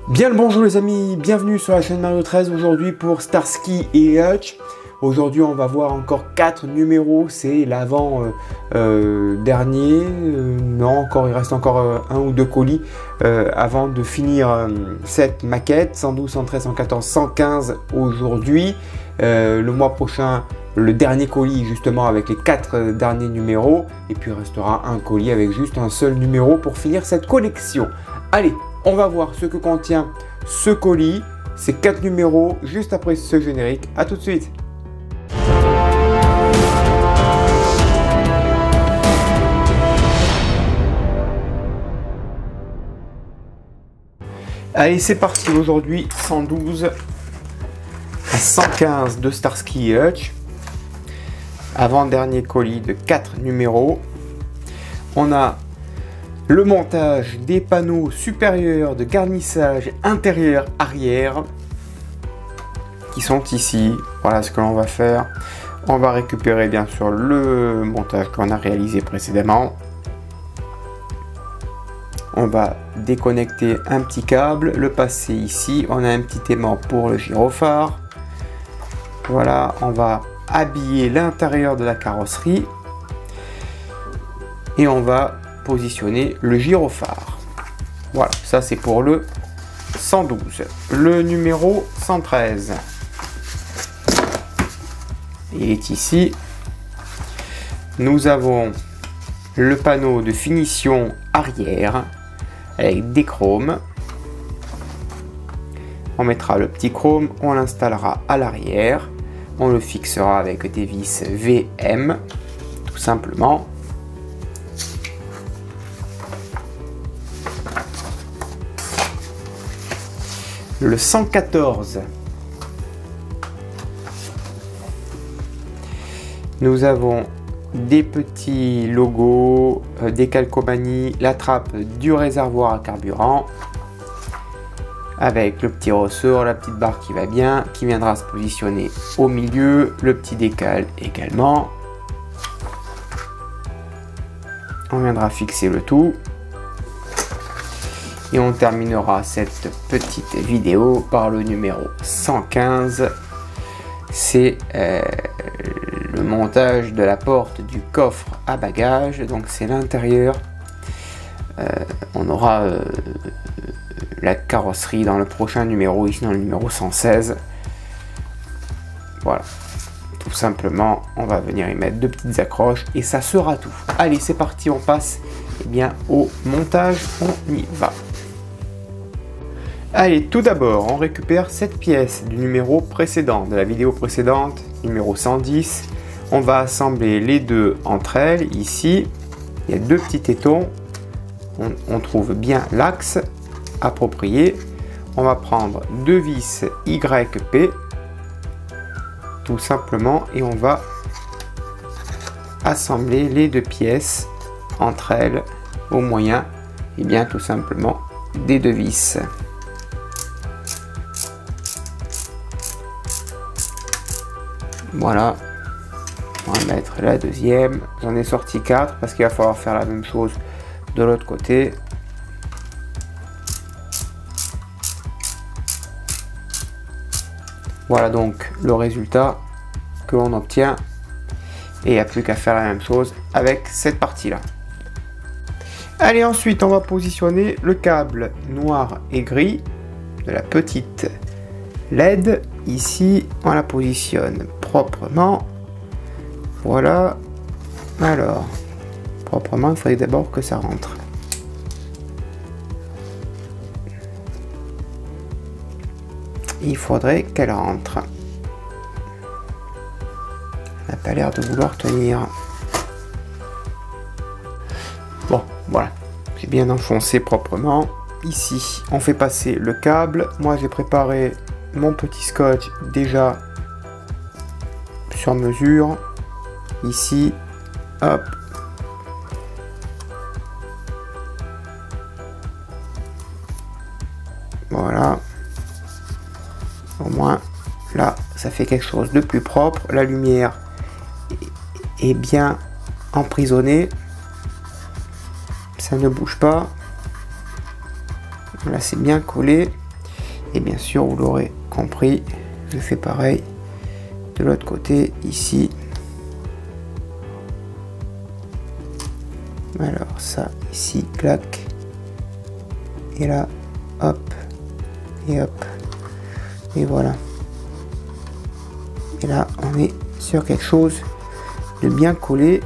Bien le bonjour les amis, bienvenue sur la chaîne Mario 13 aujourd'hui pour Starsky et Hutch. Aujourd'hui on va voir encore 4 numéros, c'est l'avant dernier, non encore il reste encore un ou deux colis avant de finir cette maquette, 112, 113, 114, 115 aujourd'hui. Le mois prochain le dernier colis justement avec les 4 derniers numéros et puis il restera un colis avec juste un seul numéro pour finir cette collection. Allez, on va voir ce que contient ce colis, ces 4 numéros, juste après ce générique. A tout de suite. Allez, c'est parti. Aujourd'hui, 112 à 115 de Starsky et Hutch. Avant-dernier colis de 4 numéros. On a le montage des panneaux supérieurs de garnissage intérieur-arrière qui sont ici. Voilà ce que l'on va faire. On va récupérer bien sûr le montage qu'on a réalisé précédemment. On va déconnecter un petit câble, le passer ici. On a un petit aimant pour le gyrophare. Voilà, on va habiller l'intérieur de la carrosserie et on va positionner le gyrophare. Voilà, ça c'est pour le 112. Le numéro 113, il est ici. Nous avons le panneau de finition arrière avec des chromes. On mettra le petit chrome, on l'installera à l'arrière, on le fixera avec des vis VM tout simplement. Le 114, nous avons des petits logos, des calcomanies, la trappe du réservoir à carburant avec le petit ressort, la petite barre qui va bien, qui viendra se positionner au milieu, le petit décal également. On viendra fixer le tout. Et on terminera cette petite vidéo par le numéro 115. C'est le montage de la porte du coffre à bagages. Donc c'est l'intérieur. On aura la carrosserie dans le prochain numéro, ici dans le numéro 116. Voilà. Tout simplement, on va venir y mettre deux petites accroches et ça sera tout. Allez, c'est parti, on passe bien au montage. On y va. Allez, tout d'abord, on récupère cette pièce du numéro précédent, de la vidéo précédente, numéro 110. On va assembler les deux entre elles, ici. Il y a deux petits tétons. On trouve bien l'axe approprié. On va prendre deux vis YP, tout simplement, et on va assembler les deux pièces entre elles au moyen, et bien tout simplement, des deux vis. Voilà, on va mettre la deuxième. J'en ai sorti 4 parce qu'il va falloir faire la même chose de l'autre côté. Voilà donc le résultat que l'on obtient. Et il n'y a plus qu'à faire la même chose avec cette partie-là. Allez, ensuite on va positionner le câble noir et gris de la petite LED. Ici, on la positionne proprement. Voilà. Alors, proprement, il faudrait d'abord que ça rentre. Il faudrait qu'elle rentre. Elle n'a pas l'air de vouloir tenir. Bon, voilà. J'ai bien enfoncé proprement. Ici, on fait passer le câble. Moi, j'ai préparé mon petit scotch déjà sur mesure. Ici, hop. Voilà. Au moins, là, ça fait quelque chose de plus propre. La lumière est bien emprisonnée. Ça ne bouge pas. Là, c'est bien collé. Et bien sûr, vous l'aurez compris, je fais pareil de l'autre côté, ici. Alors ça, ici, clac. Et là, hop. Et hop. Et voilà. Et là, on est sur quelque chose de bien collé.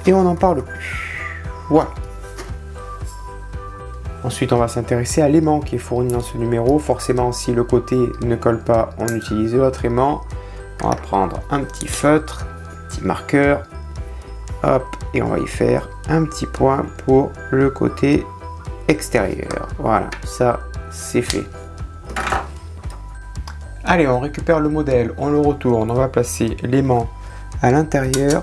Et on n'en parle plus. Voilà. Ensuite, on va s'intéresser à l'aimant qui est fourni dans ce numéro. Forcément, si le côté ne colle pas, on utilise l'autre aimant. On va prendre un petit feutre, un petit marqueur. Hop, et on va y faire un petit point pour le côté extérieur. Voilà, ça, c'est fait. Allez, on récupère le modèle, on le retourne. On va placer l'aimant à l'intérieur,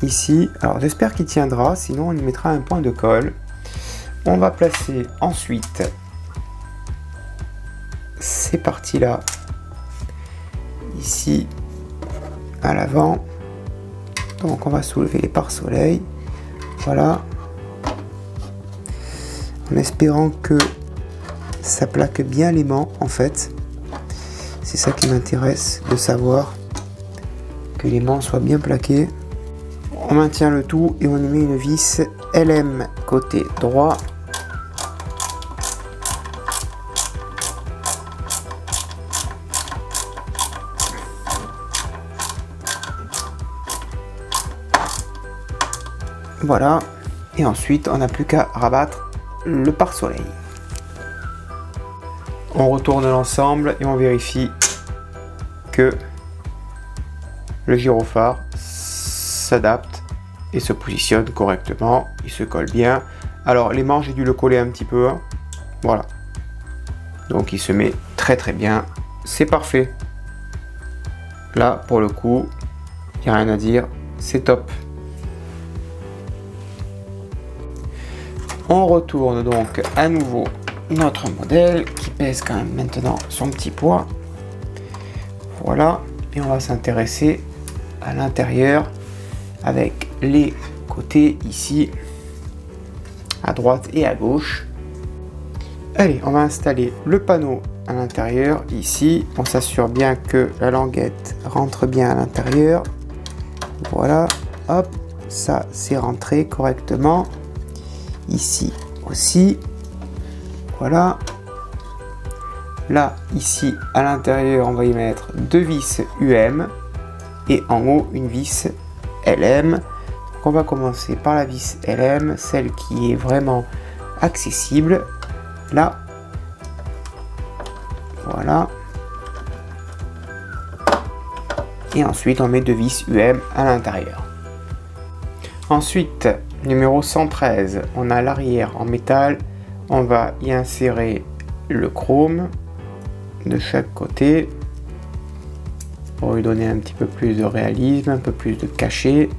ici. Alors, j'espère qu'il tiendra, sinon on y mettra un point de colle. On va placer ensuite ces parties-là ici à l'avant. Donc on va soulever les pare-soleil. Voilà. En espérant que ça plaque bien l'aimant en fait. C'est ça qui m'intéresse de savoir que l'aimant soit bien plaqué. On maintient le tout et on y met une vis LM côté droit. Voilà, et ensuite on n'a plus qu'à rabattre le pare-soleil. On retourne l'ensemble et on vérifie que le gyrophare s'adapte et se positionne correctement, il se colle bien. Alors l'aimant, j'ai dû le coller un petit peu, hein. Voilà, donc il se met très très bien, c'est parfait. Là pour le coup, il n'y a rien à dire, c'est top. On retourne donc à nouveau notre modèle qui pèse quand même maintenant son petit poids. Voilà, et on va s'intéresser à l'intérieur avec les côtés ici à droite et à gauche. Allez, on va installer le panneau à l'intérieur ici. On s'assure bien que la languette rentre bien à l'intérieur. Voilà, hop, ça c'est rentré correctement. Ici aussi, voilà. Là, ici, à l'intérieur, on va y mettre deux vis UM et en haut, une vis LM. Donc, on va commencer par la vis LM, celle qui est vraiment accessible. Là, voilà. Et ensuite, on met deux vis UM à l'intérieur. Ensuite, numéro 113, on a l'arrière en métal, on va y insérer le chrome de chaque côté pour lui donner un petit peu plus de réalisme, un peu plus de cachet.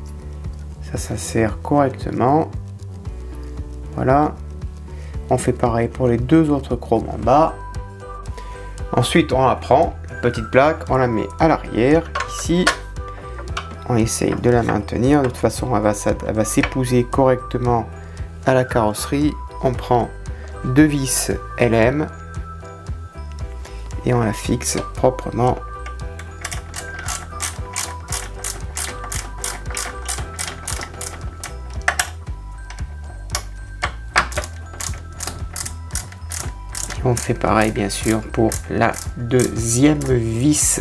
Ça sert correctement. Voilà, on fait pareil pour les deux autres chromes en bas. Ensuite, on la prend, la petite plaque, on la met à l'arrière ici. On essaye de la maintenir, de toute façon elle va s'épouser correctement à la carrosserie. On prend deux vis LM et on la fixe proprement. Et on fait pareil bien sûr pour la deuxième vis.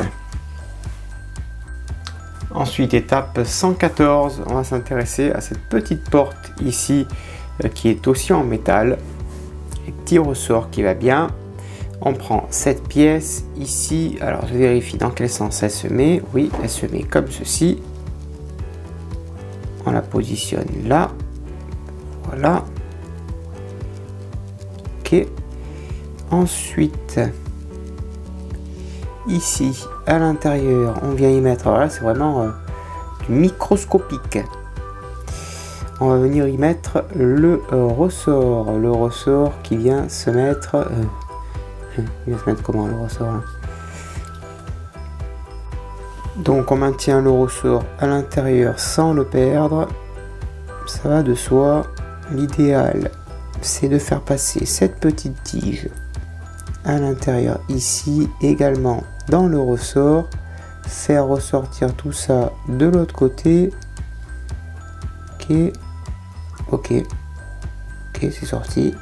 Ensuite, étape 114, on va s'intéresser à cette petite porte ici qui est aussi en métal. Un petit ressort qui va bien. On prend cette pièce ici. Alors, je vérifie dans quel sens elle se met. Oui, elle se met comme ceci. On la positionne là. Voilà. Ok. Ensuite, ici, à l'intérieur, on vient y mettre, voilà, c'est vraiment du microscopique. On va venir y mettre le ressort qui vient se mettre, il vient se mettre comment le ressort là. Donc on maintient le ressort à l'intérieur sans le perdre, ça va de soi. L'idéal, c'est de faire passer cette petite tige à l'intérieur ici, également dans le ressort, faire ressortir tout ça de l'autre côté. Ok, c'est sorti,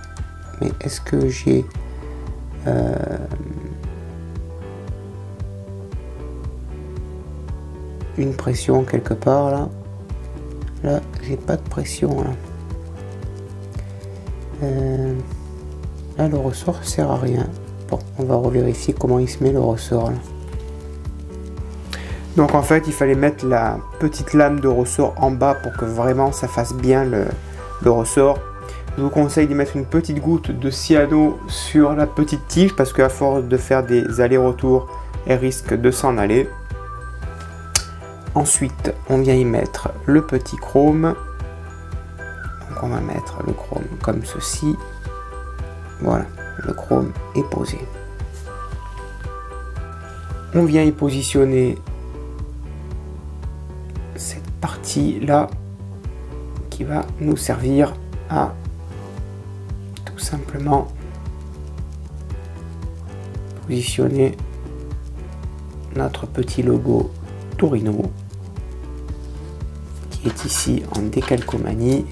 mais est-ce que j'ai une pression quelque part là? Là, j'ai pas de pression là. Là, le ressort sert à rien. Bon, on va revérifier comment il se met le ressort là. Donc en fait, il fallait mettre la petite lame de ressort en bas pour que vraiment ça fasse bien le ressort. Je vous conseille de mettre une petite goutte de cyano sur la petite tige parce qu'à force de faire des allers-retours, elle risque de s'en aller. Ensuite, on vient y mettre le petit chrome. Donc on va mettre le chrome comme ceci. Voilà, le chrome est posé. On vient y positionner cette partie là qui va nous servir à tout simplement positionner notre petit logo Torino qui est ici en décalcomanie.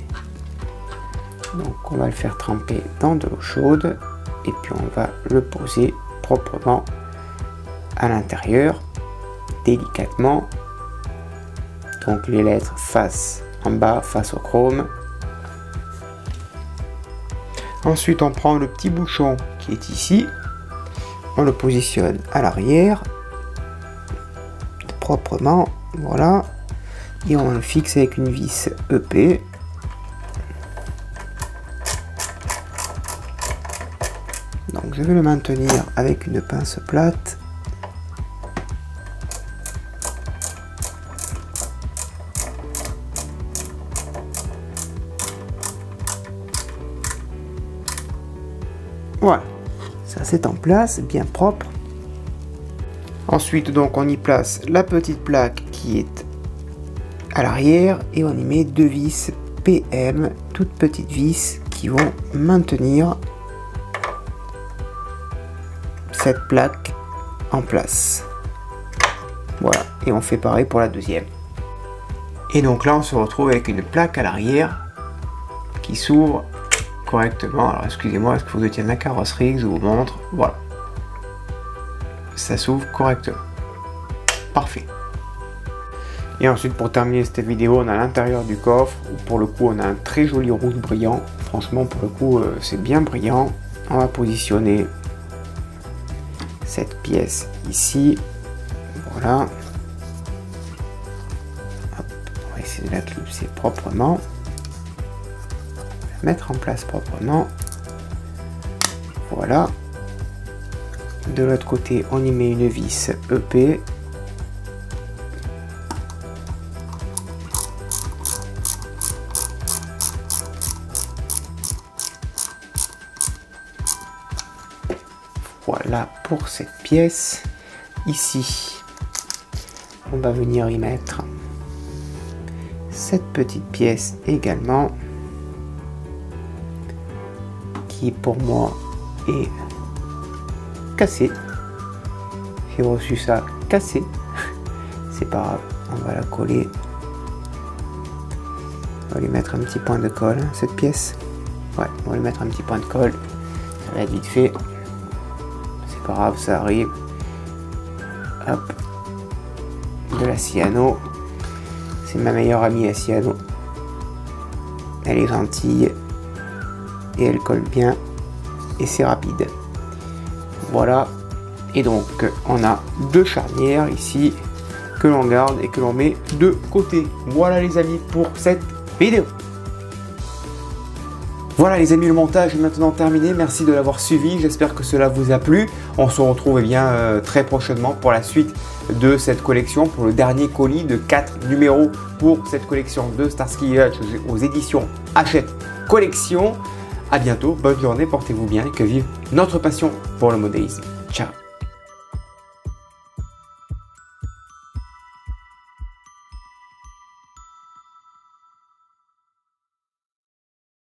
Donc on va le faire tremper dans de l'eau chaude et puis on va le poser proprement à l'intérieur, délicatement. Donc les lettres face en bas, face au chrome. Ensuite on prend le petit bouchon qui est ici, on le positionne à l'arrière, proprement, voilà, et on le fixe avec une vis EP. Donc je vais le maintenir avec une pince plate. Voilà, ça c'est en place, bien propre. Ensuite donc on y place la petite plaque qui est à l'arrière et on y met deux vis PM, toutes petites vis qui vont maintenir cette plaque en place. Voilà, et on fait pareil pour la deuxième. Et donc là on se retrouve avec une plaque à l'arrière qui s'ouvre correctement. Alors excusez-moi, est-ce que vous étiez la carrosserie que je vous montre? Voilà, ça s'ouvre correctement. Parfait. Et ensuite pour terminer cette vidéo, on a l'intérieur du coffre où pour le coup on a un très joli rouge brillant. Franchement pour le coup c'est bien brillant. On va positionner cette pièce ici. Voilà. Hop, on va essayer de la clipser proprement. Mettre en place proprement. Voilà. De l'autre côté, on y met une vis EP. Voilà pour cette pièce. Ici, on va venir y mettre cette petite pièce également, qui pour moi est cassée. J'ai reçu ça cassé. C'est pas grave, on va la coller. On va lui mettre un petit point de colle, cette pièce. Ouais, on va lui mettre un petit point de colle. Ça va être vite fait. C'est pas grave, ça arrive. Hop. De la cyano. C'est ma meilleure amie, la cyano. Elle est gentille. Et elle colle bien. Et c'est rapide. Voilà. Et donc, on a deux charnières ici que l'on garde et que l'on met de côté. Voilà les amis pour cette vidéo. Voilà les amis, le montage est maintenant terminé. Merci de l'avoir suivi. J'espère que cela vous a plu. On se retrouve très prochainement pour la suite de cette collection, pour le dernier colis de 4 numéros pour cette collection de Starsky et Hutch aux éditions Hachette Collection. À bientôt, bonne journée, portez-vous bien et que vive notre passion pour le modélisme. Ciao.